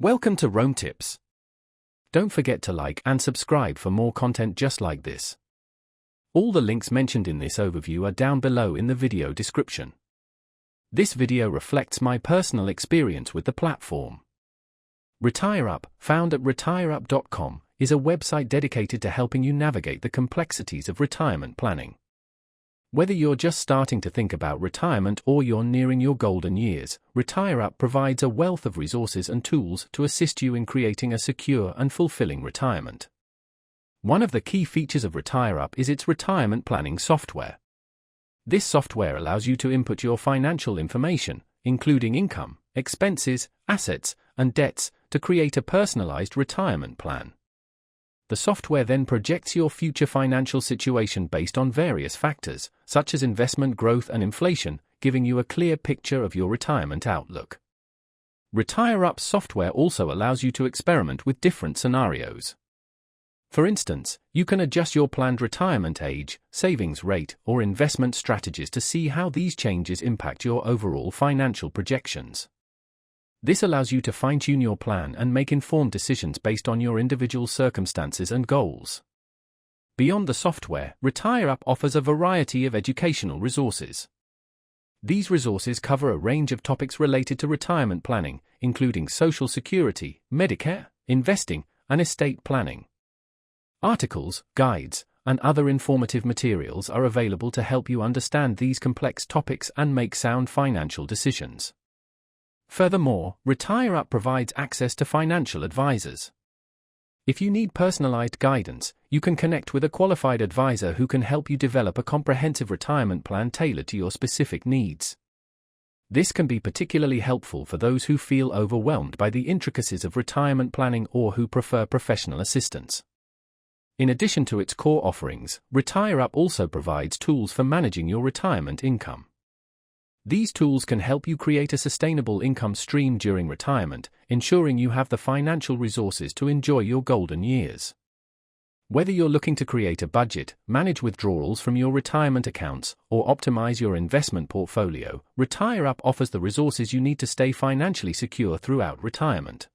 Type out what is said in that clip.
Welcome to Rome Tips. Don't forget to like and subscribe for more content just like this. All the links mentioned in this overview are down below in the video description. This video reflects my personal experience with the platform. RetireUp, found at RetireUp.com, is a website dedicated to helping you navigate the complexities of retirement planning. Whether you're just starting to think about retirement or you're nearing your golden years, RetireUp provides a wealth of resources and tools to assist you in creating a secure and fulfilling retirement. One of the key features of RetireUp is its retirement planning software. This software allows you to input your financial information, including income, expenses, assets, and debts, to create a personalized retirement plan. The software then projects your future financial situation based on various factors, such as investment growth and inflation, giving you a clear picture of your retirement outlook. RetireUp software also allows you to experiment with different scenarios. For instance, you can adjust your planned retirement age, savings rate, or investment strategies to see how these changes impact your overall financial projections. This allows you to fine-tune your plan and make informed decisions based on your individual circumstances and goals. Beyond the software, RetireUp offers a variety of educational resources. These resources cover a range of topics related to retirement planning, including Social Security, Medicare, investing, and estate planning. Articles, guides, and other informative materials are available to help you understand these complex topics and make sound financial decisions. Furthermore, RetireUp provides access to financial advisors. If you need personalized guidance, you can connect with a qualified advisor who can help you develop a comprehensive retirement plan tailored to your specific needs. This can be particularly helpful for those who feel overwhelmed by the intricacies of retirement planning or who prefer professional assistance. In addition to its core offerings, RetireUp also provides tools for managing your retirement income. These tools can help you create a sustainable income stream during retirement, ensuring you have the financial resources to enjoy your golden years. Whether you're looking to create a budget, manage withdrawals from your retirement accounts, or optimize your investment portfolio, RetireUp offers the resources you need to stay financially secure throughout retirement.